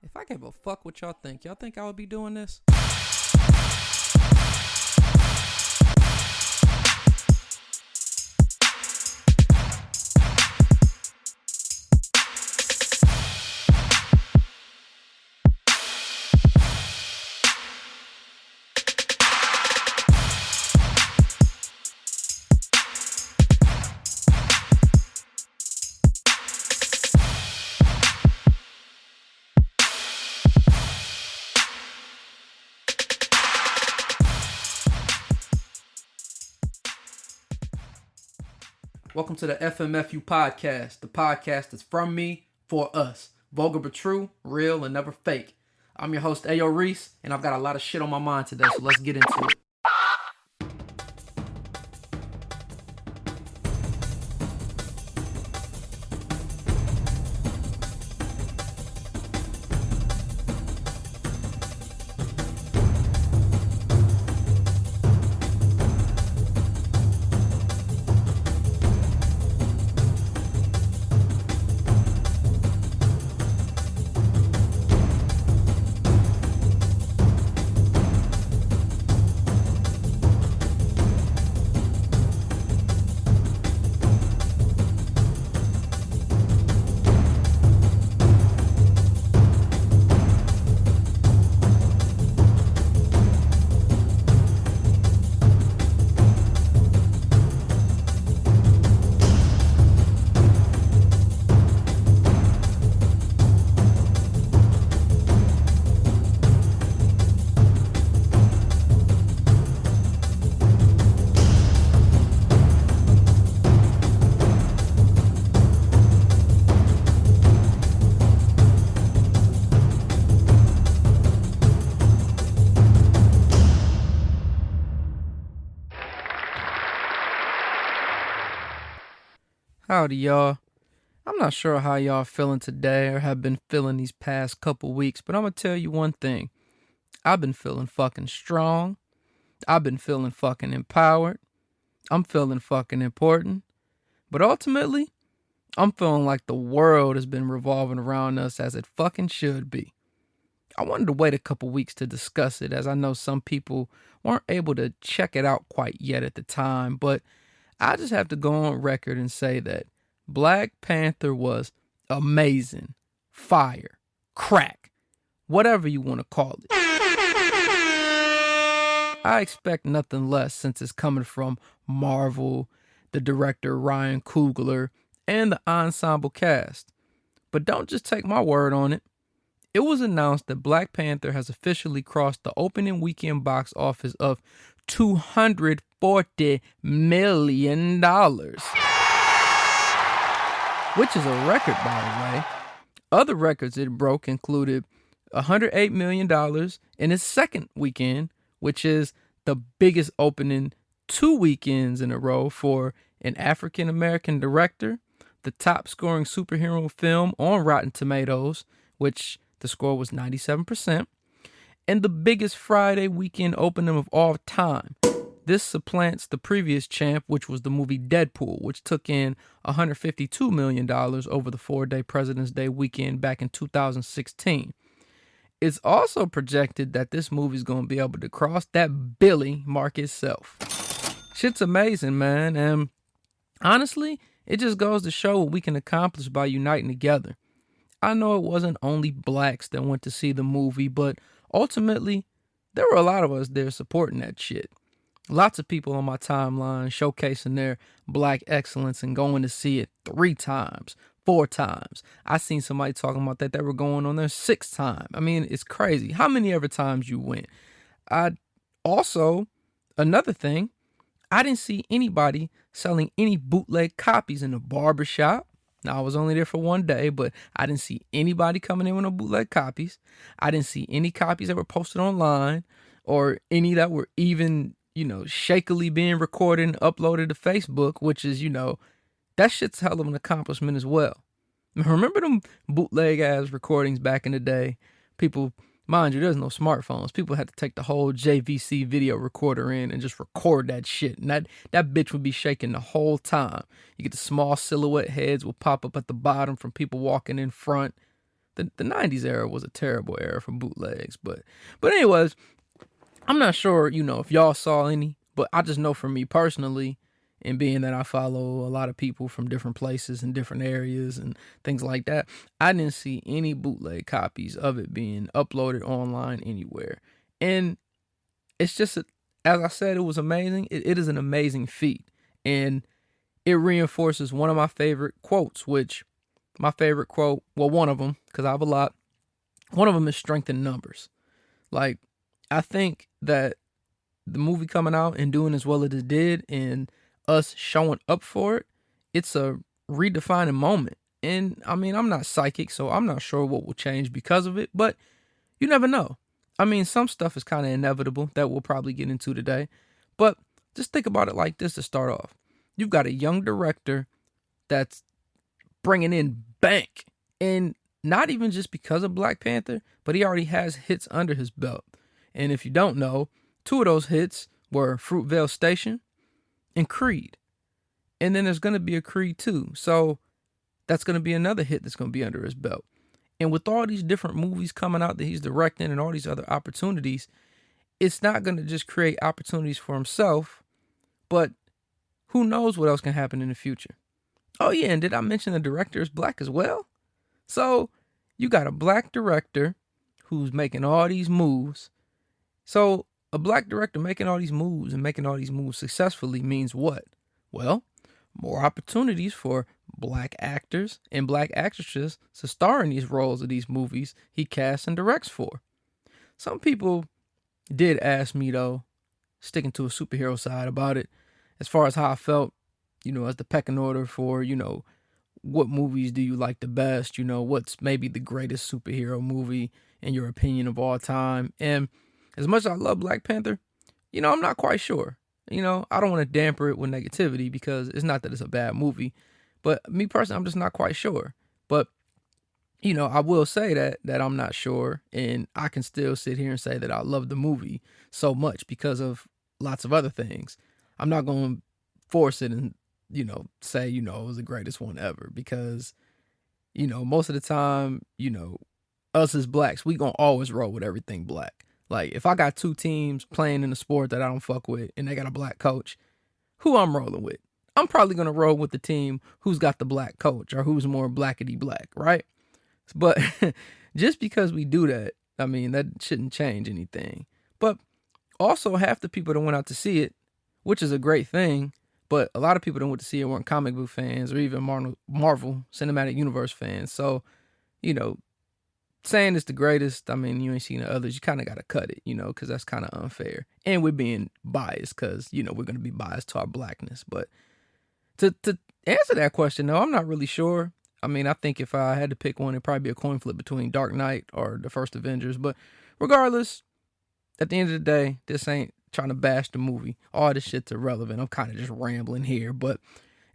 If I gave a fuck what y'all think I would be doing this? Welcome to the FMFU podcast, the podcast that's from me, for us. Vulgar but true, real and never fake. I'm your host, Reese, and I've got a lot of shit on my mind today, so let's get into it. Howdy, y'all. I'm not sure how y'all feeling today or have been feeling these past couple weeks, but I'm gonna tell you one thing. I've been feeling fucking strong. I've been feeling fucking empowered. I'm feeling fucking important. But ultimately, I'm feeling like the world has been revolving around us as it fucking should be. I wanted to wait a couple weeks to discuss it, as I know some people weren't able to check it out quite yet at the time, but I just have to go on record and say that Black Panther was amazing, fire, crack, whatever you want to call it. I expect nothing less since it's coming from Marvel, the director Ryan Coogler, and the ensemble cast. But don't just take my word on it. It was announced that Black Panther has officially crossed the opening weekend box office of $240 million, which is a record, by the way. Other records it broke included $108 million in its second weekend, which is the biggest opening 2 weekends in a row for an African-American director, the top scoring superhero film on Rotten Tomatoes, which the score was 97%, and the biggest Friday weekend opening of all time. This supplants the previous champ, which was the movie Deadpool, which took in $152 million over the 4-day President's Day weekend back in 2016. It's also projected that this movie's going to be able to cross that Billy mark itself. Shit's amazing, man, and honestly, it just goes to show what we can accomplish by uniting together. I know it wasn't only blacks that went to see the movie, but ultimately, there were a lot of us there supporting that shit. Lots of people on my timeline showcasing their black excellence and going to see it 3 times, 4 times. I seen somebody talking about that they were going on their 6th time. I mean, it's crazy. How many ever times you went? Another thing, I didn't see anybody selling any bootleg copies in the barbershop. Now, I was only there for 1 day, but I didn't see anybody coming in with no bootleg copies. I didn't see any copies that were posted online or any that were even, shakily being recorded and uploaded to Facebook, which is, that shit's hell of an accomplishment as well. Remember them bootleg ass recordings back in the day? People, mind you, there's no smartphones. People had to take the whole JVC video recorder in and just record that shit. And that bitch would be shaking the whole time. You get the small silhouette heads will pop up at the bottom from people walking in front. the 90s era was a terrible era for bootlegs. But anyways, I'm not sure, if y'all saw any, but I just know for me personally, and being that I follow a lot of people from different places and different areas and things like that, I didn't see any bootleg copies of it being uploaded online anywhere. And it's just, as I said, it was amazing. It is an amazing feat. And it reinforces one of my favorite quotes, which my favorite quote, well, one of them, because I have a lot, one of them is strength in numbers. Like, I think that the movie coming out and doing as well as it did and us showing up for it, it's a redefining moment. And I mean, I'm not psychic, so I'm not sure what will change because of it, but you never know. I mean, some stuff is kind of inevitable that we'll probably get into today, but just think about it like this to start off. You've got a young director that's bringing in bank, and not even just because of Black Panther, but he already has hits under his belt. And if you don't know, 2 of those hits were Fruitvale Station and Creed. And then there's going to be a Creed 2. So that's going to be another hit that's going to be under his belt. And with all these different movies coming out that he's directing and all these other opportunities, it's not going to just create opportunities for himself, but who knows what else can happen in the future. Oh yeah, and did I mention the director is Black as well? So you got a Black director who's making all these moves. So a Black director making all these moves and making all these moves successfully means what? Well, more opportunities for Black actors and Black actresses to star in these roles of these movies he casts and directs for. Some people did ask me, though, sticking to a superhero side about it, as far as how I felt, as the pecking order for, what movies do you like the best? What's maybe the greatest superhero movie in your opinion of all time? And as much as I love Black Panther, I'm not quite sure. I don't want to damper it with negativity because it's not that it's a bad movie. But me personally, I'm just not quite sure. But, I will say that I'm not sure. And I can still sit here and say that I love the movie so much because of lots of other things. I'm not going to force it and, say, it was the greatest one ever. Because, most of the time, us as Blacks, we going to always roll with everything Black. Like, if I got 2 teams playing in a sport that I don't fuck with and they got a Black coach, who I'm rolling with? I'm probably going to roll with the team who's got the Black coach or who's more blackety black, right? But just because we do that, I mean, that shouldn't change anything. But also, half the people that went out to see it, which is a great thing, but a lot of people that went to see it weren't comic book fans or even Marvel Cinematic Universe fans. So, saying it's the greatest, I mean, you ain't seen the others, you kind of got to cut it, because that's kind of unfair. And we're being biased because, we're going to be biased to our Blackness. But to answer that question, though, I'm not really sure. I mean, I think if I had to pick one, it'd probably be a coin flip between Dark Knight or the first Avengers. But regardless, at the end of the day, this ain't trying to bash the movie. All this shit's irrelevant. I'm kind of just rambling here, but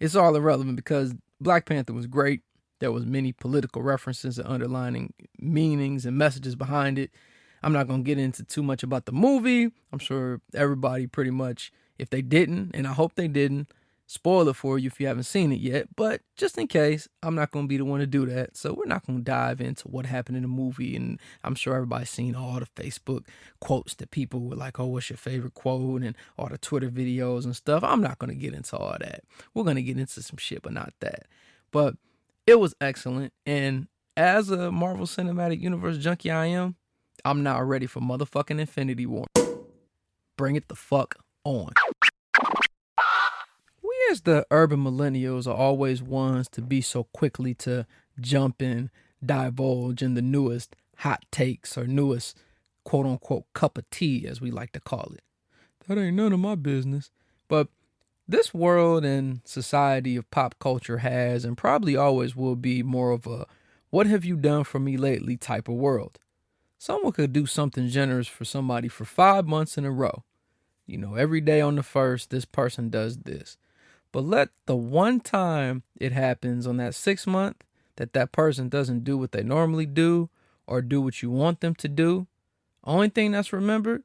it's all irrelevant because Black Panther was great. There was many political references and underlining meanings and messages behind it. I'm not going to get into too much about the movie. I'm sure everybody pretty much, if they didn't, and I hope they didn't, spoil it for you if you haven't seen it yet. But just in case, I'm not going to be the one to do that. So we're not going to dive into what happened in the movie. And I'm sure everybody's seen all the Facebook quotes that people were like, oh, what's your favorite quote? And all the Twitter videos and stuff. I'm not going to get into all that. We're going to get into some shit, but not that. But it was excellent. And as a Marvel Cinematic Universe junkie I'm now ready for motherfucking Infinity War. Bring it the fuck on. We as the urban millennials are always ones to be so quickly to jump and divulge in the newest hot takes or newest quote unquote cup of tea, as we like to call it. That ain't none of my business. But this world and society of pop culture has and probably always will be more of a what have you done for me lately type of world. Someone could do something generous for somebody for 5 months in a row. Every day on the 1st, this person does this. But let the one time it happens on that 6th month that person doesn't do what they normally do or do what you want them to do, only thing that's remembered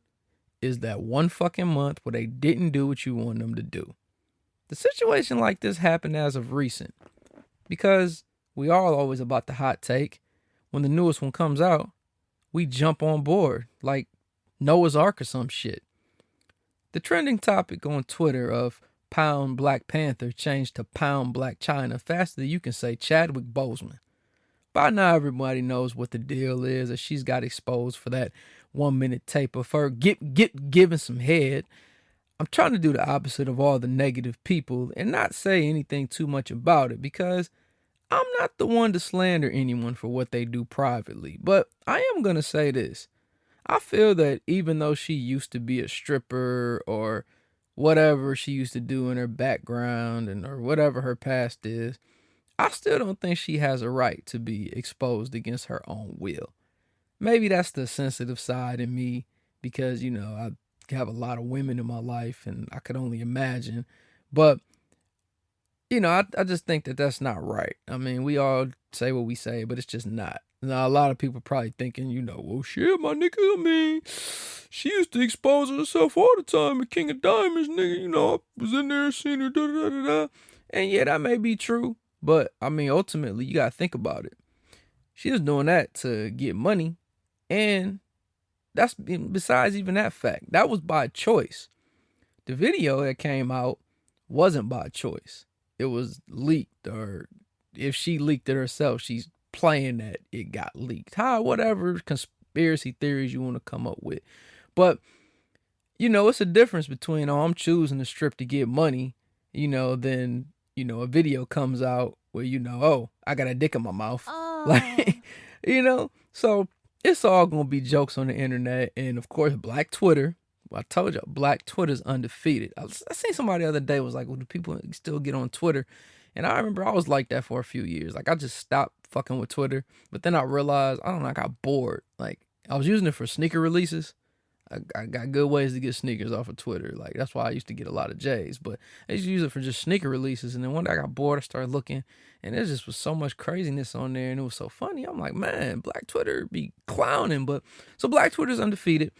is that one fucking month where they didn't do what you want them to do. The situation like this happened as of recent because we are always about the hot take. when the newest one comes out, we jump on board like Noah's Ark or some shit. The trending topic on Twitter of Pound Black Panther changed to Pound Black China faster than you can say Chadwick Boseman. By now, everybody knows what the deal is, as she's got exposed for that 1-minute tape of her giving some head. I'm trying to do the opposite of all the negative people and not say anything too much about it, because I'm not the one to slander anyone for what they do privately. But I am going to say this. I feel that even though she used to be a stripper or whatever she used to do in her background or whatever her past is, I still don't think she has a right to be exposed against her own will. Maybe that's the sensitive side in me because, I have a lot of women in my life and I could only imagine. But, I just think that that's not right. I mean, we all say what we say, but it's just not. Now, a lot of people probably thinking, well, shit, my nigga, I mean, she used to expose herself all the time at King of Diamonds, nigga. I was in there seeing her, da-da-da-da-da. And yeah, that may be true. But, I mean, ultimately, you got to think about it. She was doing that to get money. And that's besides even that fact. That was by choice. The video that came out wasn't by choice. It was leaked, or if she leaked it herself, she's playing that it got leaked. Whatever conspiracy theories you want to come up with. But, it's a difference between, I'm choosing to strip to get money, than, a video comes out where, I got a dick in my mouth. Oh. Like, so it's all going to be jokes on the internet. And of course, Black Twitter. I told you, Black Twitter's undefeated. I seen somebody the other day was like, well, do people still get on Twitter? And I remember I was like that for a few years. Like, I just stopped fucking with Twitter. But then I realized, I don't know, I got bored. Like, I was using it for sneaker releases. I got good ways to get sneakers off of Twitter. Like, that's why I used to get a lot of J's. But I used to use it for just sneaker releases. And then one day I got bored. I started looking. And there just was so much craziness on there. And it was so funny. I'm like, man, Black Twitter be clowning. But so Black Twitter's undefeated.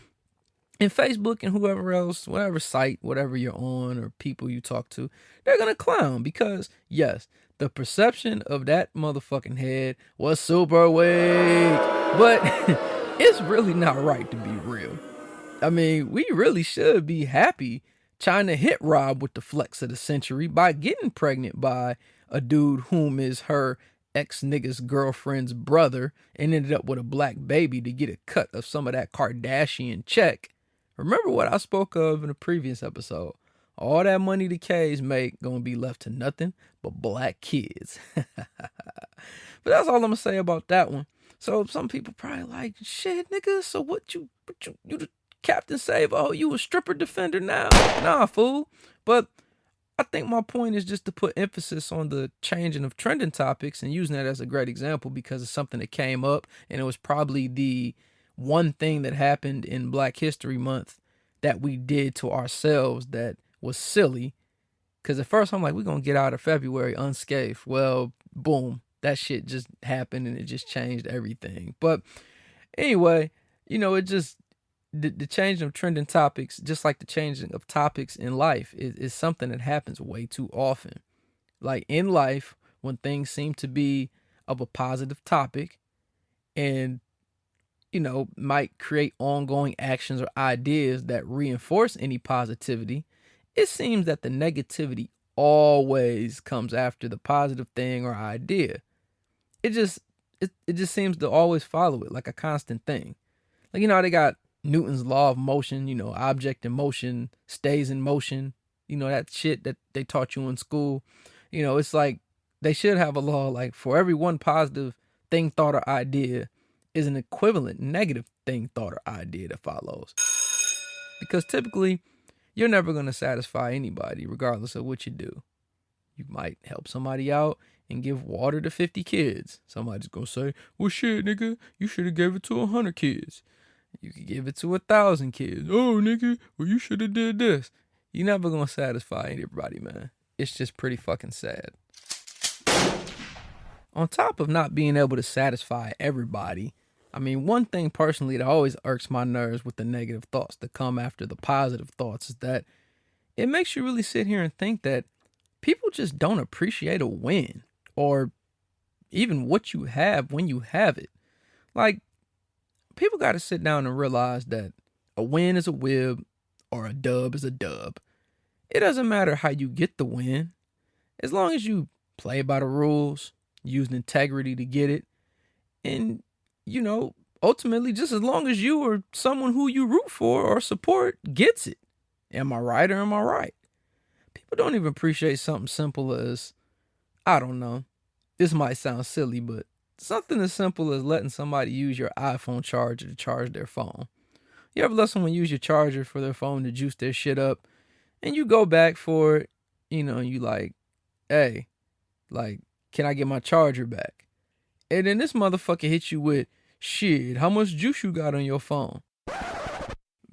And Facebook and whoever else, whatever site, whatever you're on or people you talk to, they're going to clown because, yes, the perception of that motherfucking head was super weak. But it's really not right to be real. I mean, we really should be happy China hit Rob with the flex of the century by getting pregnant by a dude whom is her ex-nigga's girlfriend's brother and ended up with a black baby to get a cut of some of that Kardashian check. Remember what I spoke of in a previous episode. All that money the K's make gonna be left to nothing but black kids. But that's all I'm gonna say about that one. So some people probably like, shit, nigga, so what you the Captain Save? Oh, you a stripper defender now? Nah, fool. But I think my point is just to put emphasis on the changing of trending topics and using that as a great example because it's something that came up and it was probably the one thing that happened in Black History Month that we did to ourselves that was silly. Because at first I'm like, we're going to get out of February unscathed. Well, boom, that shit just happened and it just changed everything. But anyway, it just, the changing of trending topics, just like the changing of topics in life, is something that happens way too often. Like in life, when things seem to be of a positive topic and might create ongoing actions or ideas that reinforce any positivity, it seems that the negativity always comes after the positive thing or idea. It just seems to always follow it like a constant thing. Like, they got Newton's law of motion, object in motion stays in motion. That shit that they taught you in school. It's like they should have a law like for every one positive thing, thought, or idea is an equivalent negative thing, thought, or idea that follows. Because typically, you're never going to satisfy anybody, regardless of what you do. You might help somebody out and give water to 50 kids. Somebody's going to say, well, shit, nigga, you should have gave it to 100 kids. You could give it to 1,000 kids. Oh, nigga, well, you should have did this. You're never going to satisfy anybody, man. It's just pretty fucking sad. On top of not being able to satisfy everybody, I mean, one thing personally that always irks my nerves with the negative thoughts that come after the positive thoughts is that it makes you really sit here and think that people just don't appreciate a win or even what you have when you have it. Like, people got to sit down and realize that a win is a wib or a dub is a dub. It doesn't matter how you get the win, as long as you play by the rules, used integrity to get it, and, ultimately, just as long as you or someone who you root for or support gets it. Am I right or am I right? People don't even appreciate something simple as, I don't know, this might sound silly, but something as simple as letting somebody use your iPhone charger to charge their phone. You ever let someone use your charger for their phone to juice their shit up, and you go back for it, you like, hey, like, can I get my charger back? And then this motherfucker hits you with, shit, how much juice you got on your phone?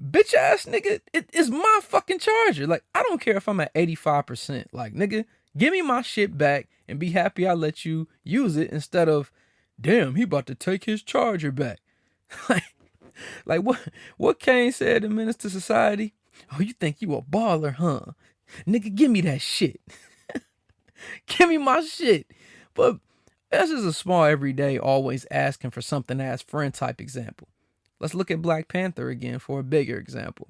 Bitch ass nigga, it is my fucking charger. Like, I don't care if I'm at 85%. Like, nigga, give me my shit back and be happy I let you use it instead of, damn, he about to take his charger back. like what Kane said to Menace to Society? Oh, you think you a baller, huh? Nigga, give me that shit. Give me my shit. But this is a small, everyday, always asking for something to ask friend type example. Let's look at Black Panther again for a bigger example.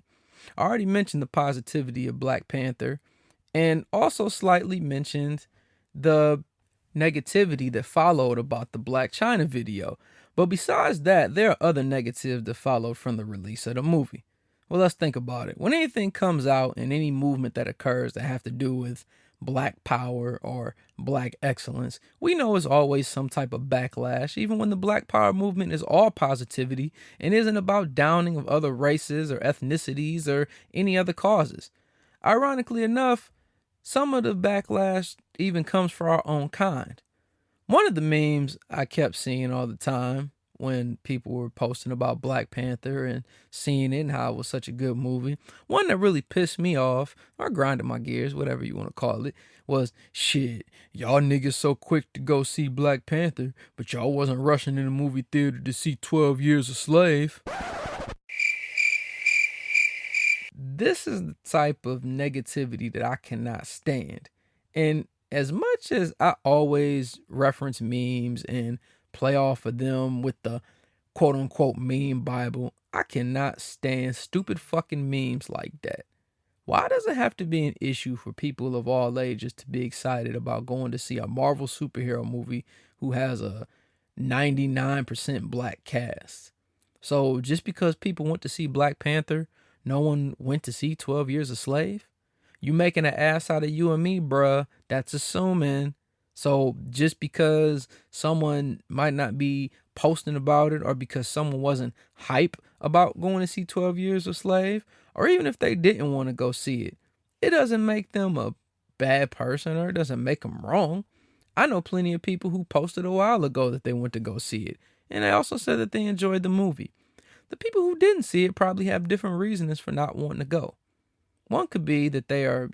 I already mentioned the positivity of Black Panther and also slightly mentioned the negativity that followed about the Black China video. But besides that, there are other negatives that followed from the release of the movie. Well, let's think about it. When anything comes out and any movement that occurs that have to do with Black power or Black excellence, we know it's always some type of backlash, even when the Black power movement is all positivity and isn't about downing of other races or ethnicities or any other causes. Ironically enough, some of the backlash even comes for our own kind. One of the memes I kept seeing all the time when people were posting about Black Panther and seeing it and how it was such a good movie, one that really pissed me off, or grinded my gears, whatever you want to call it, was, shit, y'all niggas so quick to go see Black Panther, but y'all wasn't rushing in the movie theater to see 12 Years a Slave. This is the type of negativity that I cannot stand. And as much as I always reference memes and play off of them with the quote unquote meme Bible, I cannot stand stupid fucking memes like that. Why does it have to be an issue for people of all ages to be excited about going to see a Marvel superhero movie who has a 99% black cast? So just because people went to see Black Panther, no one went to see 12 Years a Slave? You making an ass out of you and me, bruh. That's assuming. So just because someone might not be posting about it, or because someone wasn't hype about going to see 12 Years a Slave, or even if they didn't want to go see it, it doesn't make them a bad person, or it doesn't make them wrong. I know plenty of people who posted a while ago that they went to go see it, and they also said that they enjoyed the movie. The people who didn't see it probably have different reasons for not wanting to go. One could be that they are,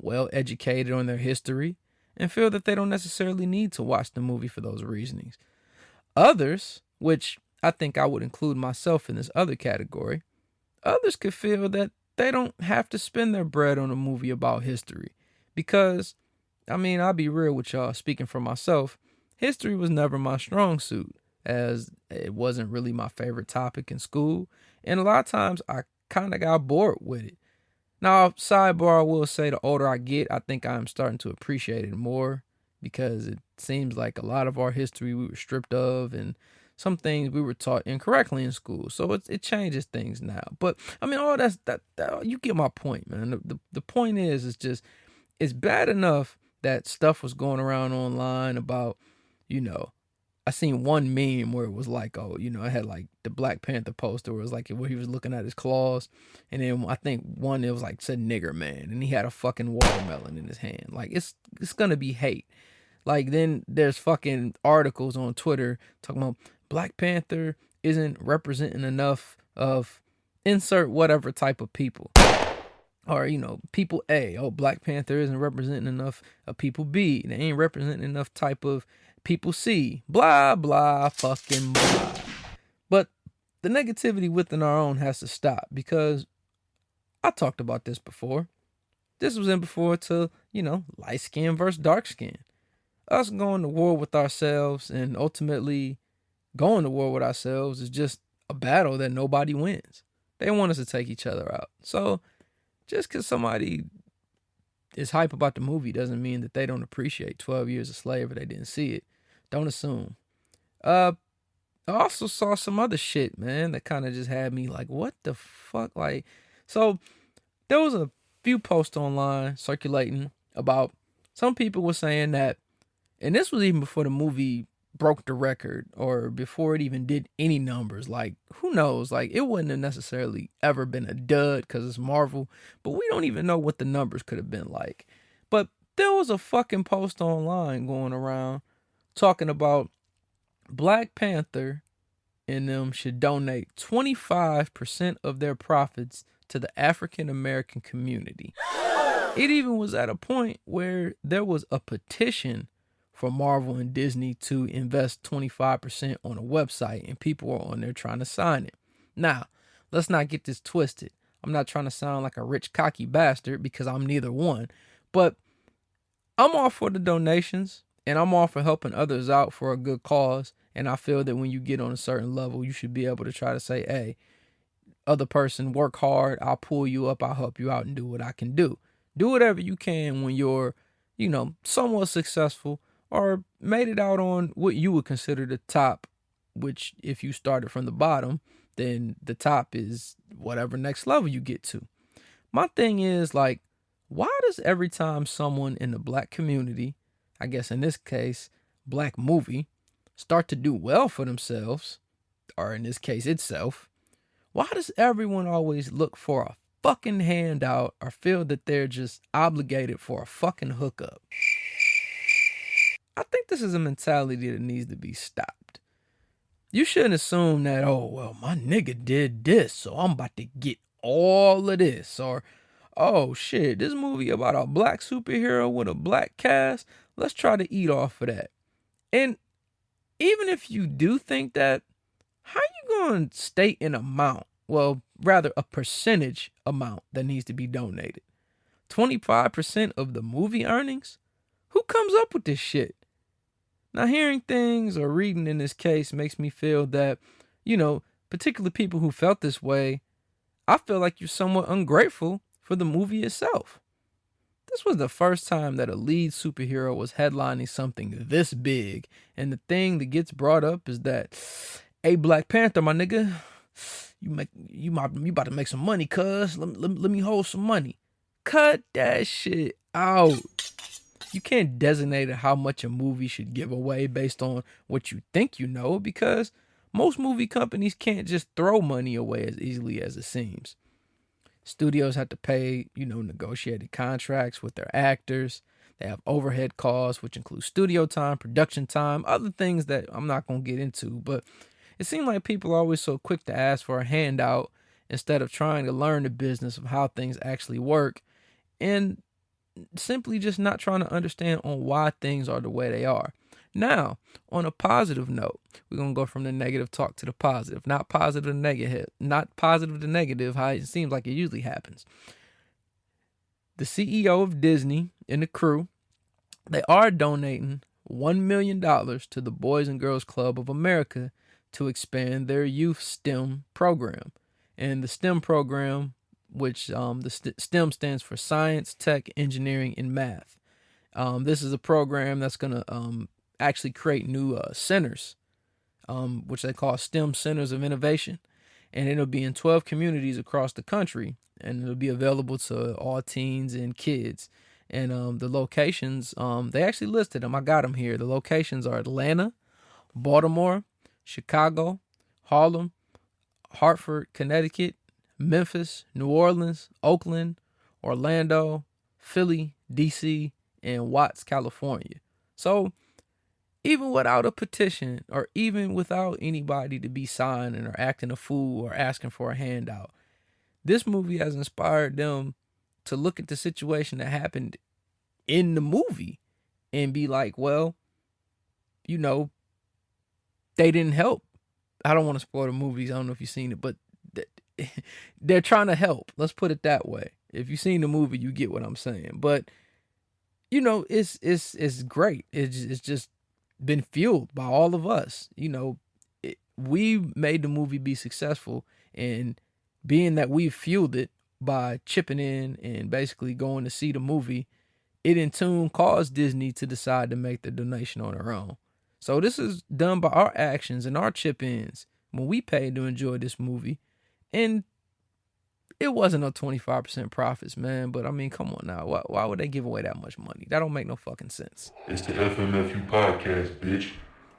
well educated on their history and feel that they don't necessarily need to watch the movie for those reasonings. Others, which I think I would include myself in this other category, others could feel that they don't have to spend their bread on a movie about history. Because, I'll be real with y'all, speaking for myself, history was never my strong suit, as it wasn't really my favorite topic in school. And a lot of times I kind of got bored with it. Now, sidebar, I will say the older I get, I think I'm starting to appreciate it more, because it seems like a lot of our history we were stripped of, and some things we were taught incorrectly in school. So it changes things now. But all that you get my point, man. The point is just, it's bad enough that stuff was going around online about, I seen one meme where it was like, it had like the Black Panther poster where it was like where he was looking at his claws. And then I think one, it was like said nigger man. And he had a fucking watermelon in his hand. Like, it's going to be hate. Like, then there's fucking articles on Twitter talking about Black Panther isn't representing enough of insert whatever type of people. Or, people A. Oh, Black Panther isn't representing enough of people B. They ain't representing enough type of people C. Blah, blah, fucking blah. But the negativity within our own has to stop, because I talked about this before. This was in before to, light skin versus dark skin. Us going to war with ourselves and ultimately going to war with ourselves is just a battle that nobody wins. They want us to take each other out. So just because somebody is hype about the movie doesn't mean that they don't appreciate 12 Years a Slave or they didn't see it. Don't assume. I also saw some other shit, man, that kind of just had me like, what the fuck? Like, so there was a few posts online circulating about some people were saying that, and this was even before the movie broke the record or before it even did any numbers. Like, who knows? Like, it wouldn't have necessarily ever been a dud because it's Marvel, but we don't even know what the numbers could have been like. But there was a fucking post online going around talking about Black Panther and them should donate 25% of their profits to the African American community. It even was at a point where there was a petition for Marvel and Disney to invest 25% on a website, and people were on there trying to sign it. Now, let's not get this twisted. I'm not trying to sound like a rich, cocky bastard because I'm neither one, but I'm all for the donations and I'm all for helping others out for a good cause. And I feel that when you get on a certain level, you should be able to try to say, hey, other person, work hard. I'll pull you up. I'll help you out and do what I can do. Do whatever you can when you're, somewhat successful or made it out on what you would consider the top, which if you started from the bottom, then the top is whatever next level you get to. My thing is like, why does every time someone in the Black community, I guess in this case, Black movie, start to do well for themselves, or in this case itself, why does everyone always look for a fucking handout or feel that they're just obligated for a fucking hookup? I think this is a mentality that needs to be stopped. You shouldn't assume that, oh, well, my nigga did this, so I'm about to get all of this. Or, oh, shit, this movie about a Black superhero with a Black cast, let's try to eat off of that. And even if you do think that, how you going to state an amount? Well, rather a percentage amount that needs to be donated. 25% of the movie earnings? Who comes up with this shit? Now, hearing things or reading in this case makes me feel that, particularly people who felt this way, I feel like you're somewhat ungrateful for the movie itself. This was the first time that a lead superhero was headlining something this big, and the thing that gets brought up is that, hey, Black Panther, my nigga, you about to make some money, cuz. Let me hold some money. Cut that shit out. You can't designate how much a movie should give away based on what you think you know, because most movie companies can't just throw money away as easily as it seems. Studios have to pay, negotiated contracts with their actors. They have overhead costs, which include studio time, production time, other things that I'm not going to get into. But it seems like people are always so quick to ask for a handout instead of trying to learn the business of how things actually work, and simply just not trying to understand on why things are the way they are. Now, on a positive note, we're going to go from the negative talk to the positive. Not positive to negative, how it seems like it usually happens. The CEO of Disney and the crew, they are donating $1 million to the Boys and Girls Club of America to expand their youth STEM program. And the STEM program, which STEM stands for Science, Tech, Engineering, and Math. This is a program that's going to actually create new centers, which they call STEM Centers of Innovation. And it'll be in 12 communities across the country, and it'll be available to all teens and kids. And the locations, they actually listed them. I got them here. The locations are Atlanta, Baltimore, Chicago, Harlem, Hartford, Connecticut, Memphis, New Orleans, Oakland, Orlando, Philly, DC, and Watts, California. So even without a petition or even without anybody to be signing or acting a fool or asking for a handout, this movie has inspired them to look at the situation that happened in the movie and be like, well, they didn't help. I don't want to spoil the movies. I don't know if you've seen it, but they're trying to help. Let's put it that way. If you've seen the movie, you get what I'm saying. But it's great. It's just been fueled by all of us. we made the movie be successful, and being that we fueled it by chipping in and basically going to see the movie, it in tune caused Disney to decide to make the donation on their own. So this is done by our actions and our chip-ins when we paid to enjoy this movie. And it wasn't no 25% profits, man. But I mean, come on now. Why would they give away that much money? That don't make no fucking sense. It's the FMFU podcast, bitch.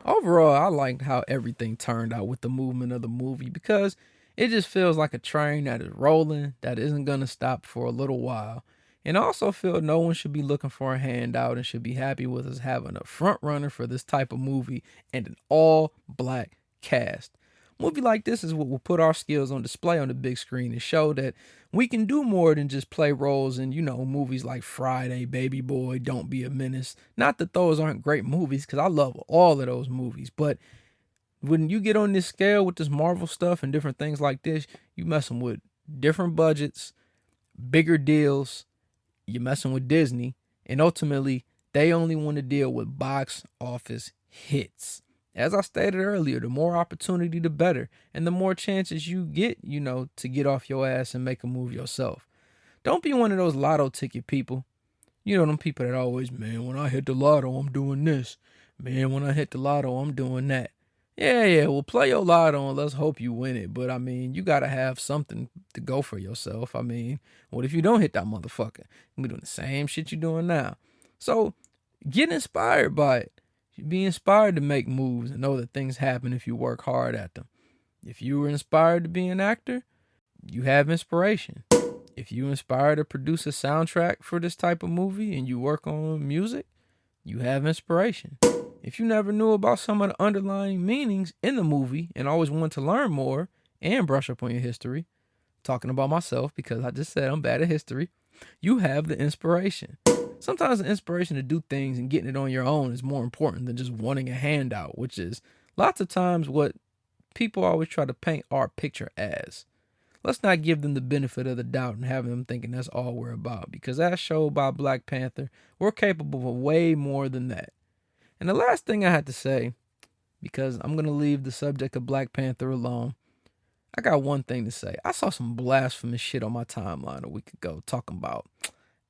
Overall, I liked how everything turned out with the movement of the movie because it just feels like a train that is rolling, that isn't going to stop for a little while. And I also feel no one should be looking for a handout and should be happy with us having a front runner for this type of movie and an all black cast. A movie like this is what will put our skills on display on the big screen and show that we can do more than just play roles in, movies like Friday, Baby Boy, Don't Be a Menace. Not that those aren't great movies, because I love all of those movies. But when you get on this scale with this Marvel stuff and different things like this, you messing with different budgets, bigger deals, you're messing with Disney, and ultimately, they only want to deal with box office hits. As I stated earlier, the more opportunity, the better. And the more chances you get, to get off your ass and make a move yourself. Don't be one of those lotto ticket people. You know, them people that always, man, when I hit the lotto, I'm doing this. Man, when I hit the lotto, I'm doing that. Yeah, well, play your lotto and let's hope you win it. But, I mean, you got to have something to go for yourself. I mean, what if you don't hit that motherfucker? You'll be doing the same shit you're doing now. So, get inspired by it. Be inspired to make moves and know that things happen if you work hard at them. If you were inspired to be an actor, you have inspiration. If you inspired to produce a soundtrack for this type of movie and you work on music, you have inspiration. If you never knew about some of the underlying meanings in the movie and always wanted to learn more and brush up on your history, talking about myself because I just said I'm bad at history, you have the inspiration. Sometimes the inspiration to do things and getting it on your own is more important than just wanting a handout, which is lots of times what people always try to paint our picture as. Let's not give them the benefit of the doubt and have them thinking that's all we're about, because as showed by Black Panther, we're capable of way more than that. And the last thing I had to say, because I'm going to leave the subject of Black Panther alone, I got one thing to say. I saw some blasphemous shit on my timeline a week ago talking about,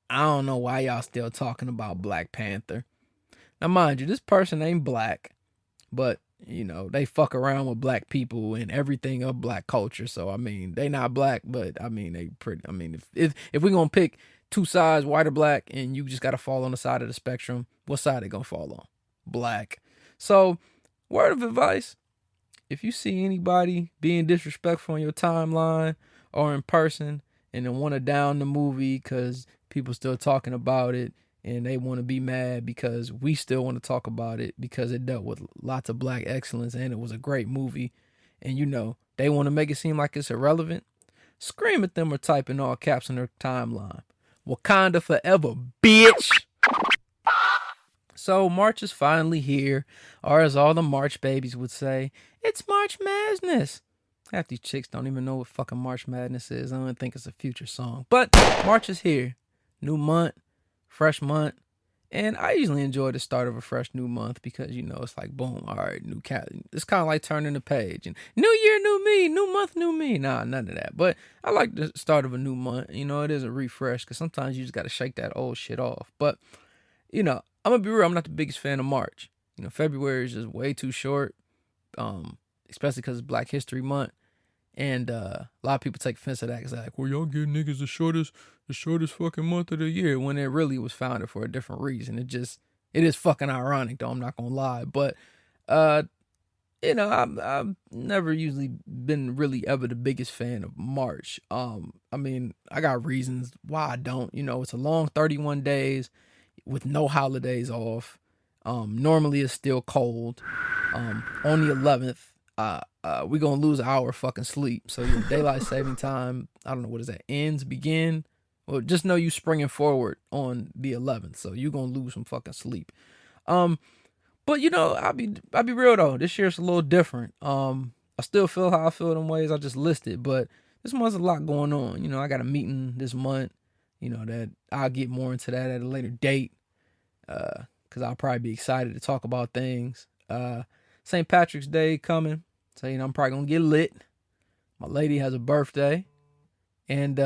I don't know why y'all still talking about Black Panther. Now, mind you, this person ain't black, but, they fuck around with black people and everything of black culture. So, I mean, they not black, but, I mean, they pretty, I mean, if we're going to pick two sides, white or black, and you just got to fall on the side of the spectrum, what side they going to fall on? Black. So, word of advice, if you see anybody being disrespectful on your timeline or in person and then want to down the movie because people still talking about it and they want to be mad because we still want to talk about it because it dealt with lots of black excellence and it was a great movie, and they want to make it seem like it's irrelevant, scream at them or type in all caps on their timeline, Wakanda forever, bitch. So March is finally here, or as all the March babies would say, it's March Madness. Half these chicks don't even know what fucking March Madness is. I don't think it's a Future song. But March is here. New month, fresh month. And I usually enjoy the start of a fresh new month because, it's like, boom, all right, new cat. It's kind of like turning the page. And new year, new me, new month, new me. Nah, none of that. But I like the start of a new month. It is a refresh because sometimes you just got to shake that old shit off. But, I'm going to be real, I'm not the biggest fan of March. February is just way too short, especially because it's Black History Month. And a lot of people take offense to that because they're like, well, y'all give niggas the shortest fucking month of the year, when it really was founded for a different reason. It is fucking ironic, though, I'm not going to lie. But, I've never usually been really ever the biggest fan of March. I mean, I got reasons why I don't. It's a long 31 days with no holidays off. Normally it's still cold. On the 11th, we're gonna lose an hour of fucking sleep. So your daylight saving time, I don't know, what is that, begin? Well, just know you springing forward on the 11th, so you're gonna lose some fucking sleep. But I'll be real though, this year's a little different. I still feel how I feel in ways I just listed, but this month's a lot going on. I got a meeting this month, that I'll get more into that at a later date, because I'll probably be excited to talk about things. St. Patrick's Day coming. So, I'm probably going to get lit. My lady has a birthday. And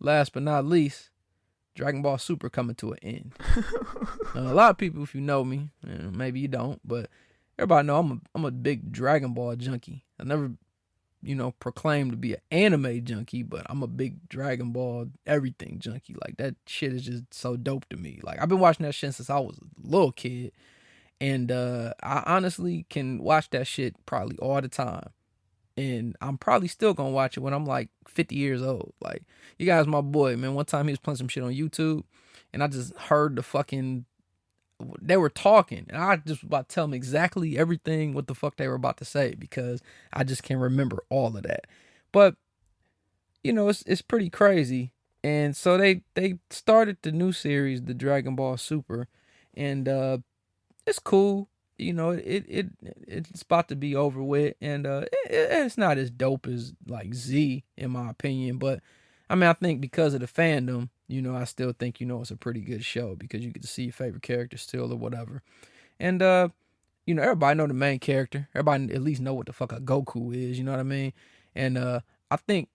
last but not least, Dragon Ball Super coming to an end. Now, a lot of people, if you know me, maybe you don't, but everybody know I'm a big Dragon Ball junkie. I never, proclaimed to be an anime junkie, but I'm a big Dragon Ball everything junkie. Like, that shit is just so dope to me. Like, I've been watching that shit since I was a little kid, and I honestly can watch that shit probably all the time. And I'm probably still gonna watch it when I'm like 50 years old. Like, you guys, my boy, man. One time he was playing some shit on YouTube, and I just heard they were talking, and I just was about to tell them exactly everything what the fuck they were about to say, because I just can't remember all of that. But it's pretty crazy. And so they started the new series, the Dragon Ball Super, and it's cool. It's about to be over with, and it's not as dope as like Z, in my opinion. But I mean, I think because of the fandom, I still think it's a pretty good show, because you get to see your favorite character still or whatever. And everybody know the main character. Everybody at least know what the fuck a Goku is. You know what I mean? And I think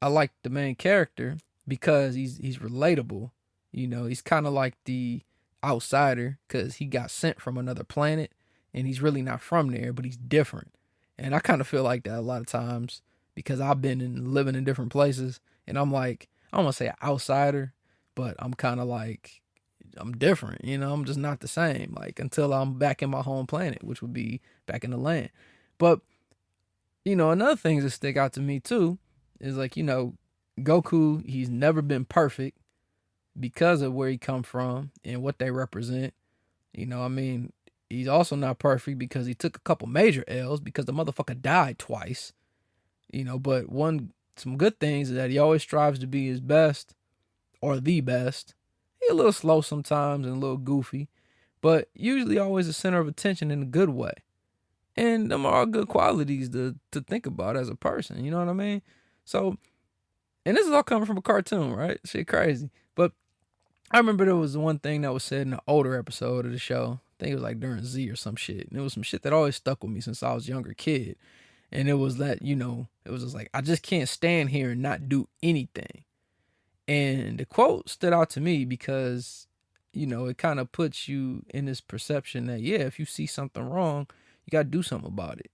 I like the main character because he's relatable. He's kind of like the outsider, because he got sent from another planet, and he's really not from there, but he's different. And I kind of feel like that a lot of times, because I've been living in different places, and I'm like, I don't want to say an outsider, but I'm kind of like, I'm different. I'm just not the same, like, until I'm back in my home planet, which would be back in the land. But another thing that stick out to me too is, like, Goku, he's never been perfect, because of where he come from and what they represent. I mean, he's also not perfect because he took a couple major L's, because the motherfucker died twice. But some good things is that he always strives to be his best, or the best. He's a little slow sometimes and a little goofy, but usually always the center of attention in a good way. And them are all good qualities to think about as a person. You know what I mean? So, and this is all coming from a cartoon, right? Shit crazy. But I remember there was one thing that was said in an older episode of the show. I think it was like during Z or some shit. And it was some shit that always stuck with me since I was a younger kid. And it was that, it was just like, I just can't stand here and not do anything. And the quote stood out to me because, it kind of puts you in this perception that, yeah, if you see something wrong, you got to do something about it.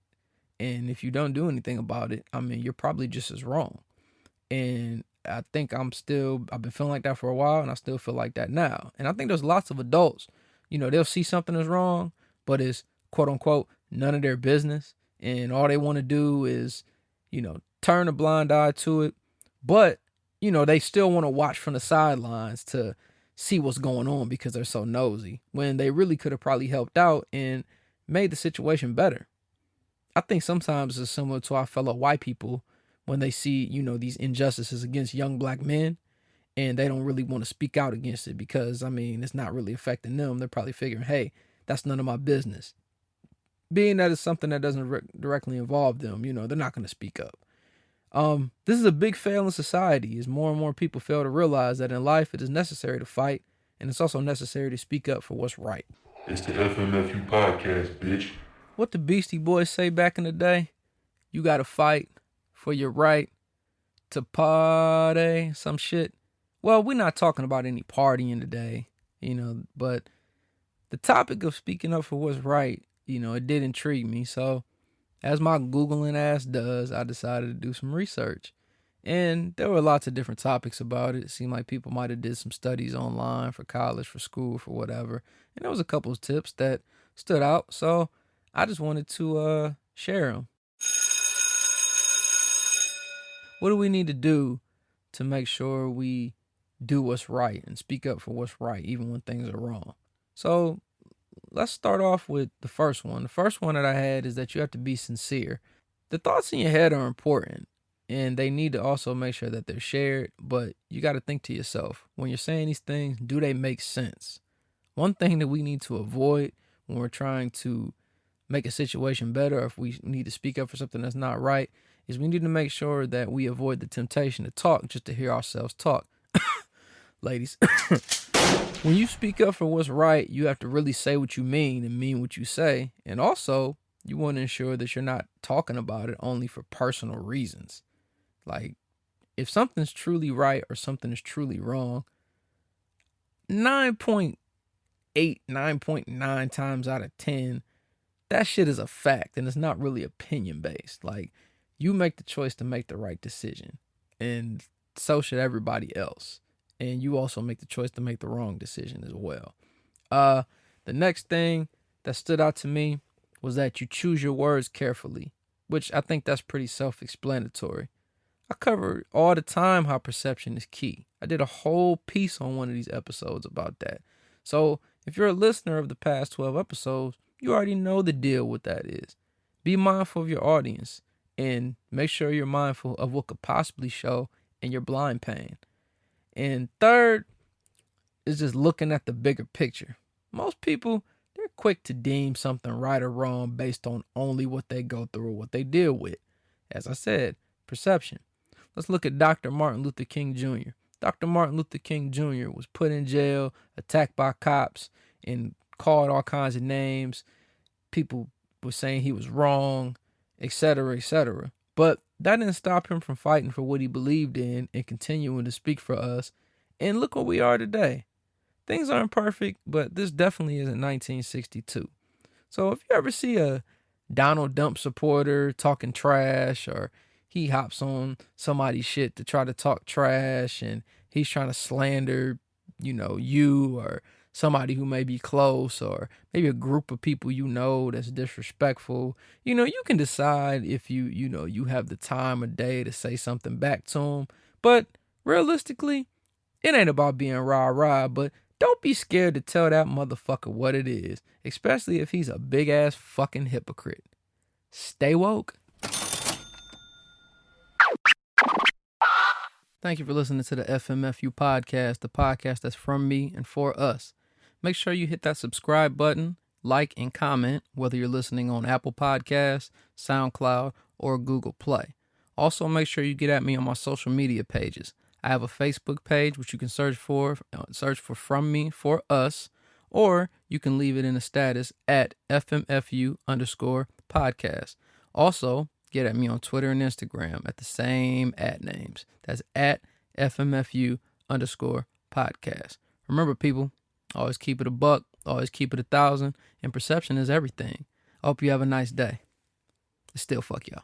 And if you don't do anything about it, I mean, you're probably just as wrong. And I think I've been feeling like that for a while, and I still feel like that now. And I think there's lots of adults, they'll see something is wrong, but it's quote unquote none of their business. And all they want to do is, turn a blind eye to it. But, they still want to watch from the sidelines to see what's going on, because they're so nosy, when they really could have probably helped out and made the situation better. I think sometimes it's similar to our fellow white people when they see, these injustices against young black men, and they don't really want to speak out against it, because, I mean, it's not really affecting them. They're probably figuring, hey, that's none of my business. Being that it's something that doesn't directly involve them, they're not going to speak up. This is a big fail in society, as more and more people fail to realize that in life it is necessary to fight, and it's also necessary to speak up for what's right. It's the FMFU podcast, bitch. What the Beastie Boys say back in the day? You got to fight for your right to party, some shit. Well, we're not talking about any partying today, but the topic of speaking up for what's right, it did intrigue me. So, as my Googling ass does, I decided to do some research. And there were lots of different topics about it. It seemed like people might have did some studies online for college, for school, for whatever. And there was a couple of tips that stood out. So, I just wanted to share them. What do we need to do to make sure we do what's right and speak up for what's right, even when things are wrong? So let's start off with the first one. The first one that I had is that you have to be sincere. The thoughts in your head are important, and they need to also make sure that they're shared, but you got to think to yourself, when you're saying these things, do they make sense? One thing that we need to avoid when we're trying to make a situation better, or if we need to speak up for something that's not right, is we need to make sure that we avoid the temptation to talk just to hear ourselves talk. Ladies, when you speak up for what's right, you have to really say what you mean and mean what you say. And also, You want to ensure that you're not talking about it only for personal reasons. Like, if something's truly right or something is truly wrong, 9.8, 9.9 times out of 10, that shit is a fact and it's not really opinion based. Like, you make the choice to make the right decision, and so should everybody else. And you also make the choice to make the wrong decision as well. The next thing that stood out to me was that you choose your words carefully, which I think that's pretty self-explanatory. I cover all the time how perception is key. I did a whole piece on one of these episodes about that. So if you're a listener of the past 12 episodes, you already know the deal with that is. Be mindful of your audience and make sure you're mindful of what could possibly show in your blind pain. And third is just looking at the bigger picture. Most people, they're quick to deem something right or wrong based on only what they go through or what they deal with. As I said, perception. Let's look at Dr. Martin Luther King Jr. Dr. Martin Luther King Jr. was put in jail, attacked by cops, and called all kinds of names. People were saying he was wrong, etc., etc. But that didn't stop him from fighting for what he believed in and continuing to speak for us. And look where we are today. Things aren't perfect, but this definitely isn't 1962. So if you ever see a Donald Dump supporter talking trash, or he hops on somebody's shit to try to talk trash and he's trying to slander, you or somebody who may be close, or maybe a group of people that's disrespectful, you can decide if you have the time of day to say something back to them. But realistically, it ain't about being rah-rah, but don't be scared to tell that motherfucker what it is, especially if he's a big-ass fucking hypocrite. Stay woke. Thank you for listening to the FMFU podcast, the podcast that's from me and for us. Make sure you hit that subscribe button, like, and comment, whether you're listening on Apple Podcasts, SoundCloud, or Google Play. Also, make sure you get at me on my social media pages. I have a Facebook page, which you can search for From Me For Us, or you can leave it in a status at FMFU_podcast. Also, get at me on Twitter and Instagram at the same @names. That's at FMFU_podcast. Remember, people, always keep it a buck, always keep it 1,000, and perception is everything. I hope you have a nice day. Still fuck y'all.